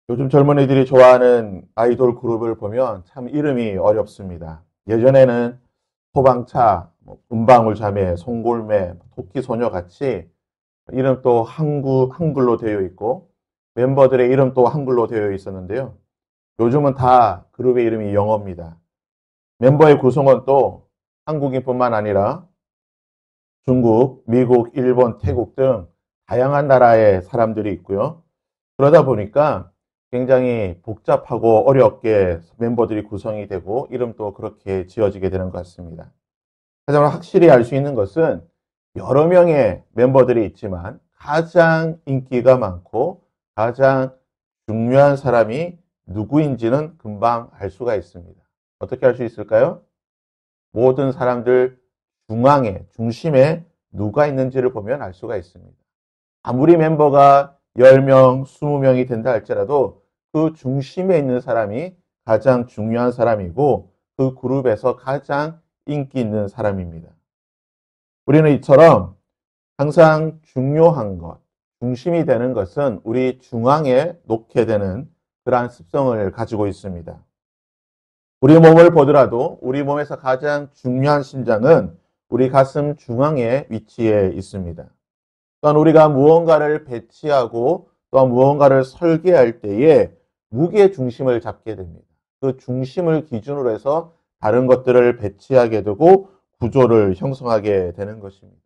요즘 젊은이들이 좋아하는 아이돌 그룹을 보면 참 이름이 어렵습니다. 예전에는 소방차, 은방울 자매, 송골매, 토끼소녀 같이 이름 또 한글로 되어 있고 멤버들의 이름 또 한글로 되어 있었는데요. 요즘은 다 그룹의 이름이 영어입니다. 멤버의 구성원 또 한국인뿐만 아니라 중국, 미국, 일본, 태국 등 다양한 나라의 사람들이 있고요. 그러다 보니까 굉장히 복잡하고 어렵게 멤버들이 구성이 되고 이름도 그렇게 지어지게 되는 것 같습니다. 하지만 확실히 알 수 있는 것은 여러 명의 멤버들이 있지만 가장 인기가 많고 가장 중요한 사람이 누구인지는 금방 알 수가 있습니다. 어떻게 알 수 있을까요? 모든 사람들 중심에 누가 있는지를 보면 알 수가 있습니다. 아무리 멤버가 10명, 20명이 된다 할지라도 그 중심에 있는 사람이 가장 중요한 사람이고 그 그룹에서 가장 인기 있는 사람입니다. 우리는 이처럼 항상 중요한 것, 중심이 되는 것은 우리 중앙에 놓게 되는 그러한 습성을 가지고 있습니다. 우리 몸을 보더라도 우리 몸에서 가장 중요한 심장은 우리 가슴 중앙에 위치해 있습니다. 또한 우리가 무언가를 배치하고 또한 무언가를 설계할 때에 무게 중심을 잡게 됩니다. 그 중심을 기준으로 해서 다른 것들을 배치하게 되고 구조를 형성하게 되는 것입니다.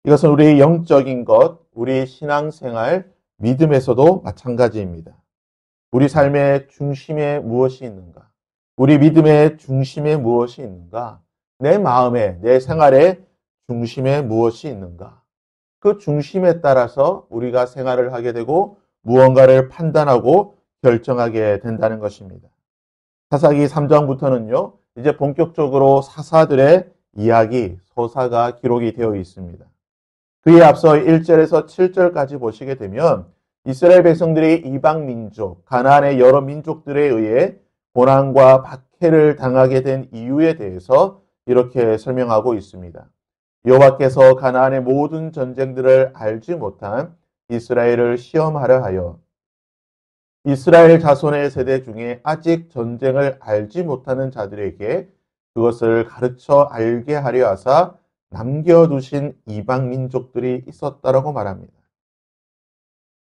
이것은 우리 영적인 것, 우리 신앙생활, 믿음에서도 마찬가지입니다. 우리 삶의 중심에 무엇이 있는가? 우리 믿음의 중심에 무엇이 있는가? 내 마음에, 내 생활의 중심에 무엇이 있는가? 그 중심에 따라서 우리가 생활을 하게 되고 무언가를 판단하고 결정하게 된다는 것입니다. 사사기 3장부터는요, 이제 본격적으로 사사들의 이야기, 서사가 기록이 되어 있습니다. 그에 앞서 1절에서 7절까지 보시게 되면 이스라엘 백성들이 이방 민족, 가나안의 여러 민족들에 의해 고난과 박해를 당하게 된 이유에 대해서 이렇게 설명하고 있습니다. 여호와께서 가나안의 모든 전쟁들을 알지 못한 이스라엘을 시험하려 하여 이스라엘 자손의 세대 중에 아직 전쟁을 알지 못하는 자들에게 그것을 가르쳐 알게 하려 하사 남겨두신 이방 민족들이 있었다라고 말합니다.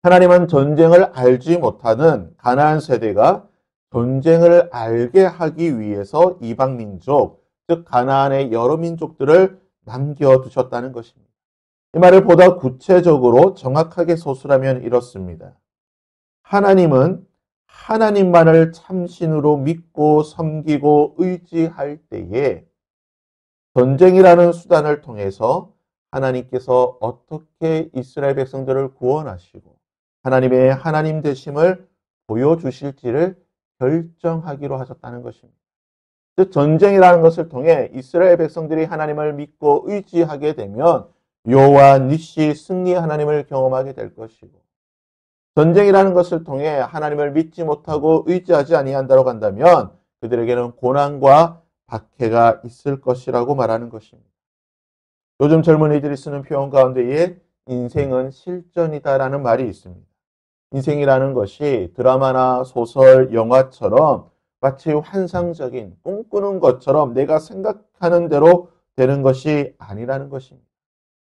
하나님은 전쟁을 알지 못하는 가나안 세대가 전쟁을 알게 하기 위해서 이방 민족, 즉 가나안의 여러 민족들을 남겨두셨다는 것입니다. 이 말을 보다 구체적으로 정확하게 소술하면 이렇습니다. 하나님은 하나님만을 참신으로 믿고 섬기고 의지할 때에 전쟁이라는 수단을 통해서 하나님께서 어떻게 이스라엘 백성들을 구원하시고 하나님의 하나님 되심을 보여주실지를 결정하기로 하셨다는 것입니다. 즉 전쟁이라는 것을 통해 이스라엘 백성들이 하나님을 믿고 의지하게 되면 여호와 니시 승리 하나님을 경험하게 될 것이고 전쟁이라는 것을 통해 하나님을 믿지 못하고 의지하지 아니한다고 한다면 그들에게는 고난과 박해가 있을 것이라고 말하는 것입니다. 요즘 젊은이들이 쓰는 표현 가운데에 인생은 실전이다라는 말이 있습니다. 인생이라는 것이 드라마나 소설, 영화처럼 마치 환상적인 꿈꾸는 것처럼 내가 생각하는 대로 되는 것이 아니라는 것입니다.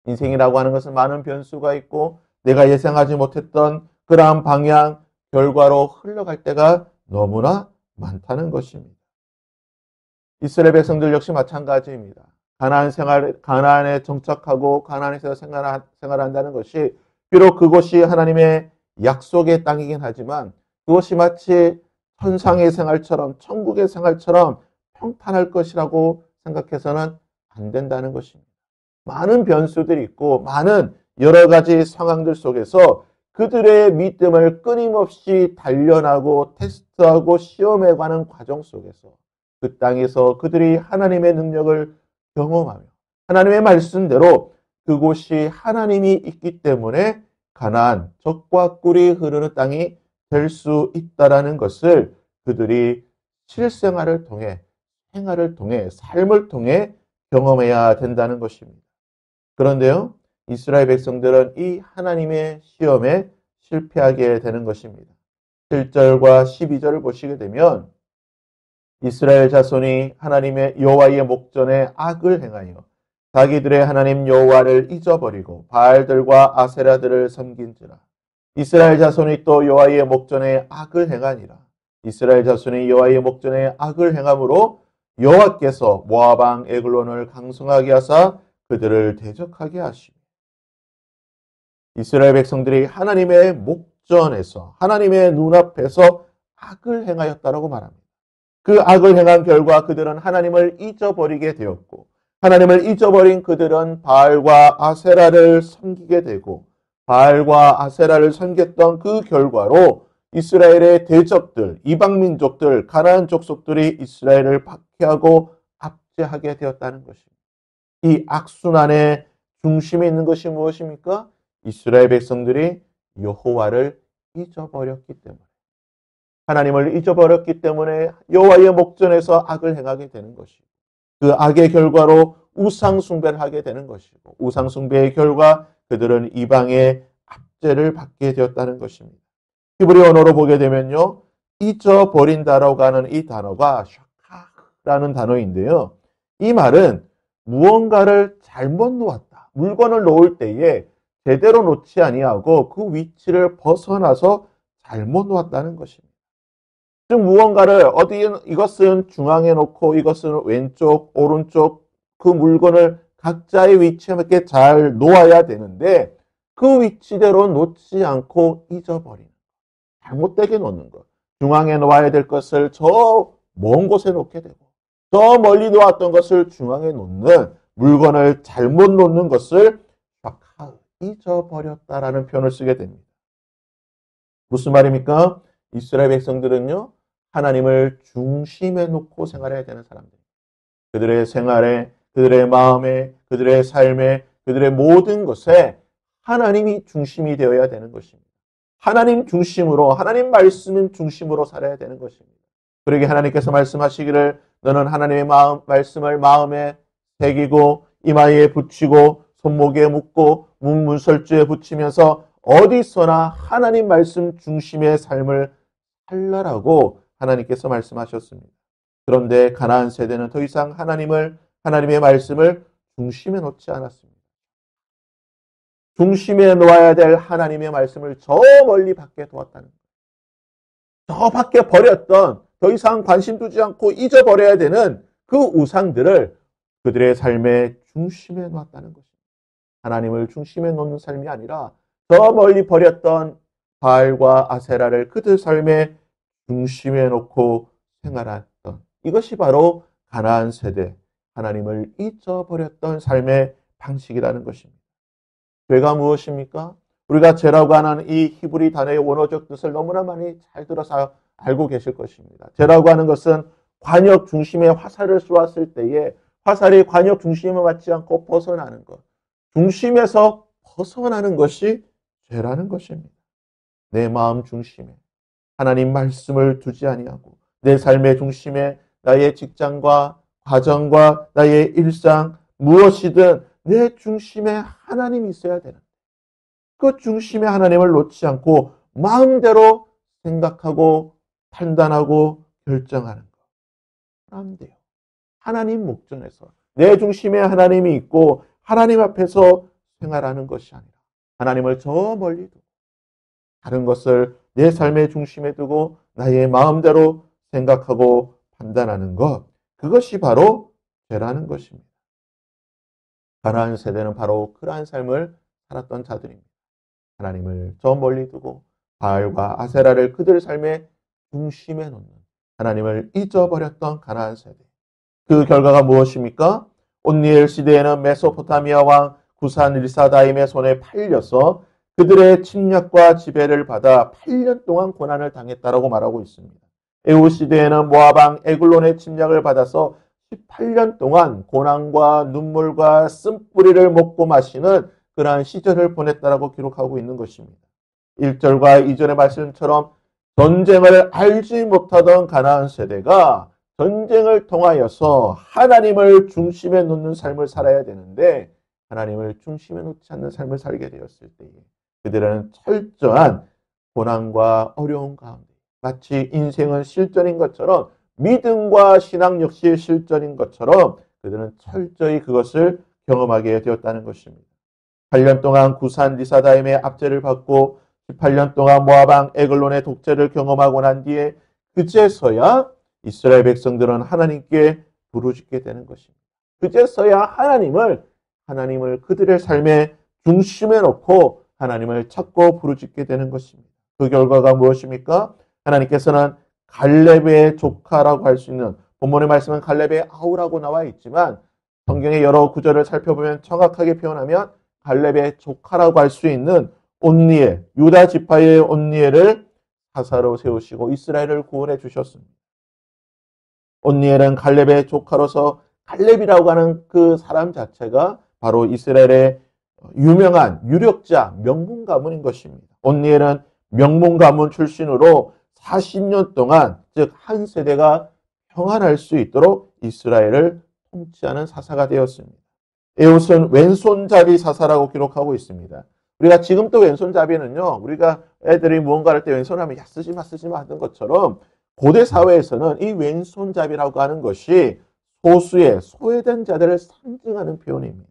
인생이라고 하는 것은 많은 변수가 있고 내가 예상하지 못했던 그러한 방향, 결과로 흘러갈 때가 너무나 많다는 것입니다. 이스라엘 백성들 역시 마찬가지입니다. 가나안에 정착하고 가나안에서 생활한다는 것이 비록 그곳이 하나님의 약속의 땅이긴 하지만 그것이 마치 천상의 생활처럼 천국의 생활처럼 평탄할 것이라고 생각해서는 안 된다는 것입니다. 많은 변수들이 있고 많은 여러 가지 상황들 속에서 그들의 믿음을 끊임없이 단련하고 테스트하고 시험해가는 과정 속에서 그 땅에서 그들이 하나님의 능력을 경험하며 하나님의 말씀대로 그곳이 하나님이 있기 때문에 가나안 적과 꿀이 흐르는 땅이 될 수 있다라는 것을 그들이 실생활을 통해 생활을 통해 삶을 통해 경험해야 된다는 것입니다. 그런데요, 이스라엘 백성들은 이 하나님의 시험에 실패하게 되는 것입니다. 7절과 12절을 보시게 되면 이스라엘 자손이 하나님의 여호와의 목전에 악을 행하여 자기들의 하나님 여호와를 잊어버리고 바알들과 아세라들을 섬긴지라. 이스라엘 자손이 또 여호와의 목전에 악을 행하니라. 이스라엘 자손이 여호와의 목전에 악을 행함으로 여호와께서 모압 왕 에글론을 강성하게 하사 그들을 대적하게 하시며 이스라엘 백성들이 하나님의 목전에서 하나님의 눈앞에서 악을 행하였다라고 말합니다. 그 악을 행한 결과 그들은 하나님을 잊어버리게 되었고 하나님을 잊어버린 그들은 바알과 아세라를 섬기게 되고 바알과 아세라를 섬겼던 그 결과로 이스라엘의 대적들, 이방민족들, 가나안 족속들이 이스라엘을 박해하고 압제하게 되었다는 것입니다. 이 악순환의 중심에 있는 것이 무엇입니까? 이스라엘 백성들이 여호와를 잊어버렸기 때문에 하나님을 잊어버렸기 때문에 여호와의 목전에서 악을 행하게 되는 것이고 그 악의 결과로 우상 숭배를 하게 되는 것이고 우상 숭배의 결과 그들은 이방의 압제를 받게 되었다는 것입니다. 히브리 언어로 보게 되면요. 잊어버린다라고 하는 이 단어가 샤카라는 단어인데요. 이 말은 무언가를 잘못 놓았다. 물건을 놓을 때에 제대로 놓지 아니하고 그 위치를 벗어나서 잘못 놓았다는 것입니다. 즉 무언가를 이것은 중앙에 놓고 이것은 왼쪽, 오른쪽 그 물건을 각자의 위치에 맞게 잘 놓아야 되는데 그 위치대로 놓지 않고 잊어버리는 것. 잘못되게 놓는 것. 중앙에 놓아야 될 것을 저 먼 곳에 놓게 되고 저 멀리 놓았던 것을 중앙에 놓는 물건을 잘못 놓는 것을 잊어버렸다라는 표현을 쓰게 됩니다. 무슨 말입니까? 이스라엘 백성들은요. 하나님을 중심에 놓고 생활해야 되는 사람들. 그들의 생활에, 그들의 마음에, 그들의 삶에, 그들의 모든 것에 하나님이 중심이 되어야 되는 것입니다. 하나님 중심으로, 하나님 말씀 중심으로 살아야 되는 것입니다. 그러기에 하나님께서 말씀하시기를 너는 하나님의 말씀을 마음에 새기고 이마에 붙이고 손목에 묶고 문설주에 붙이면서 어디서나 하나님 말씀 중심의 삶을 살라라고 하나님께서 말씀하셨습니다. 그런데 가나안 세대는 더 이상 하나님의 말씀을 중심에 놓지 않았습니다. 중심에 놓아야 될 하나님의 말씀을 저 멀리 밖에 두었다는 거예요. 저 밖에 버렸던 더 이상 관심 두지 않고 잊어버려야 되는 그 우상들을 그들의 삶의 중심에 놓았다는 것입니다. 하나님을 중심에 놓는 삶이 아니라 저 멀리 버렸던 바알과 아세라를 그들 삶의 중심에 놓고 생활했던 이것이 바로 가나안 세대, 하나님을 잊어버렸던 삶의 방식이라는 것입니다. 죄가 무엇입니까? 우리가 죄라고 하는 이 히브리 단어의 원어적 뜻을 너무나 많이 잘 들어서 알고 계실 것입니다. 죄라고 하는 것은 관역 중심에 화살을 쏘았을 때에 화살이 관역 중심에 맞지 않고 벗어나는 것. 중심에서 벗어나는 것이 죄라는 것입니다. 내 마음 중심에 하나님 말씀을 두지 아니하고 내 삶의 중심에 나의 직장과 가정과 나의 일상 무엇이든 내 중심에 하나님이 있어야 되는 그 중심에 하나님을 놓지 않고 마음대로 생각하고 판단하고 결정하는 것. 안 돼요. 하나님 목전에서 내 중심에 하나님이 있고 하나님 앞에서 생활하는 것이 아니라 하나님을 저 멀리 두고 다른 것을 내 삶의 중심에 두고 나의 마음대로 생각하고 판단하는 것. 그것이 바로 죄라는 것입니다. 가나안 세대는 바로 그러한 삶을 살았던 자들입니다. 하나님을 저 멀리 두고 바알과 아세라를 그들 삶의 중심에 놓는 하나님을 잊어버렸던 가나안 세대. 그 결과가 무엇입니까? 온니엘 시대에는 메소포타미아 왕 구산 일사다임의 손에 팔려서 그들의 침략과 지배를 받아 8년 동안 고난을 당했다라고 말하고 있습니다. 에후 시대에는 모압 왕 에글론의 침략을 받아서 18년 동안 고난과 눈물과 쓴뿌리를 먹고 마시는 그러한 시절을 보냈다라고 기록하고 있는 것입니다. 1절과 2절의 말씀처럼 전쟁을 알지 못하던 가나안 세대가 전쟁을 통하여서 하나님을 중심에 놓는 삶을 살아야 되는데 하나님을 중심에 놓지 않는 삶을 살게 되었을 때에 그들은 철저한 고난과 어려움 가운데 마치 인생은 실전인 것처럼 믿음과 신앙 역시 실전인 것처럼 그들은 철저히 그것을 경험하게 되었다는 것입니다. 8년 동안 구산 리사다임의 압제를 받고 18년 동안 모압왕 에글론의 독재를 경험하고 난 뒤에 그제서야 이스라엘 백성들은 하나님께 부르짖게 되는 것입니다. 그제서야 하나님을 그들의 삶의 중심에 놓고 하나님을 찾고 부르짖게 되는 것입니다. 그 결과가 무엇입니까? 하나님께서는 갈렙의 조카라고 할 수 있는, 본문의 말씀은 갈렙의 아우라고 나와 있지만 성경의 여러 구절을 살펴보면 정확하게 표현하면 갈렙의 조카라고 할 수 있는 온니엘, 유다 지파의 온니엘을 사사로 세우시고 이스라엘을 구원해 주셨습니다. 온니엘은 갈렙의 조카로서 갈렙이라고 하는 그 사람 자체가 바로 이스라엘의 유명한 유력자, 명문 가문인 것입니다. 온니엘은 명문 가문 출신으로 40년 동안, 즉 한 세대가 평안할 수 있도록 이스라엘을 통치하는 사사가 되었습니다. 에웃은 왼손잡이 사사라고 기록하고 있습니다. 우리가 지금 또 왼손잡이는요, 우리가 애들이 무언가를 할 때 왼손하면 야 쓰지 마 하는 것처럼 고대 사회에서는 이 왼손잡이라고 하는 것이 소수의 소외된 자들을 상징하는 표현입니다.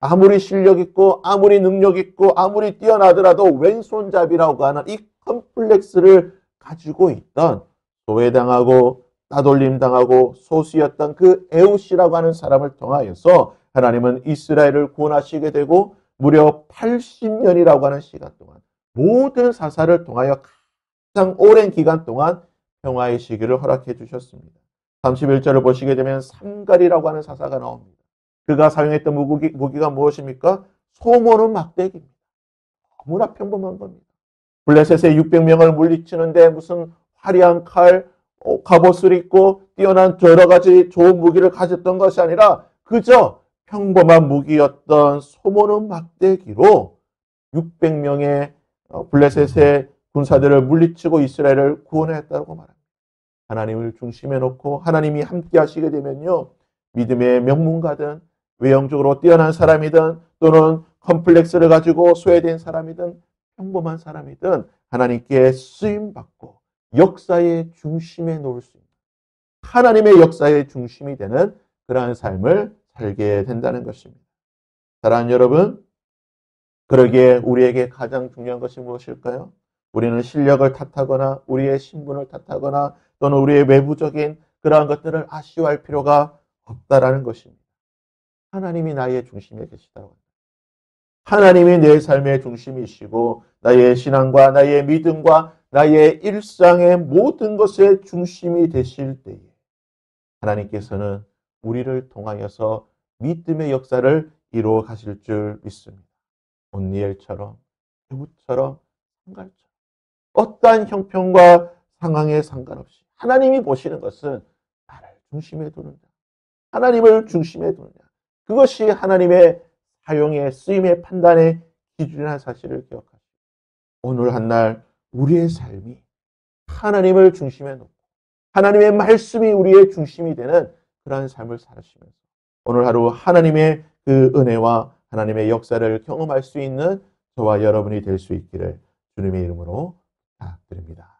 아무리 실력 있고 아무리 능력 있고 아무리 뛰어나더라도 왼손잡이라고 하는 이 컴플렉스를 가지고 있던 소외당하고 따돌림당하고 소수였던 그 에웃이라고 하는 사람을 통하여서 하나님은 이스라엘을 구원하시게 되고 무려 80년이라고 하는 시간 동안 모든 사사를 통하여 가장 오랜 기간 동안 평화의 시기를 허락해 주셨습니다. 31절을 보시게 되면 삼갈이라고 하는 사사가 나옵니다. 그가 사용했던 무기가 무엇입니까? 소모는 막대기입니다. 너무나 평범한 겁니다. 블레셋의 600명을 물리치는데 무슨 화려한 칼, 갑옷을 입고 뛰어난 여러 가지 좋은 무기를 가졌던 것이 아니라 그저 평범한 무기였던 소모는 막대기로 600명의 블레셋의 군사들을 물리치고 이스라엘을 구원했다고 말합니다. 하나님을 중심에 놓고 하나님이 함께 하시게 되면요, 믿음의 명문가든 외형적으로 뛰어난 사람이든 또는 컴플렉스를 가지고 소외된 사람이든 평범한 사람이든 하나님께 쓰임받고 역사의 중심에 놓을 수 있는, 하나님의 역사의 중심이 되는 그러한 삶을 살게 된다는 것입니다. 사랑하는 여러분, 그러기에 우리에게 가장 중요한 것이 무엇일까요? 우리는 실력을 탓하거나 우리의 신분을 탓하거나 또는 우리의 외부적인 그러한 것들을 아쉬워할 필요가 없다라는 것입니다. 하나님이 나의 중심에 계시다고 합니다. 하나님이 내 삶의 중심이시고 나의 신앙과 나의 믿음과 나의 일상의 모든 것의 중심이 되실 때에 하나님께서는 우리를 통하여서 믿음의 역사를 이루어 가실 줄 믿습니다. 온니엘처럼, 에훗처럼, 삼갈처럼 어떠한 형편과 상황에 상관없이 하나님이 보시는 것은 나를 중심에 두느냐, 하나님을 중심에 두느냐, 그것이 하나님의 사용의 쓰임의 판단의 기준이라는 사실을 기억하시고 오늘 한날 우리의 삶이 하나님을 중심에 놓고 하나님의 말씀이 우리의 중심이 되는 그러한 삶을 살으시면서 오늘 하루 하나님의 그 은혜와 하나님의 역사를 경험할 수 있는 저와 여러분이 될 수 있기를 주님의 이름으로 부탁드립니다.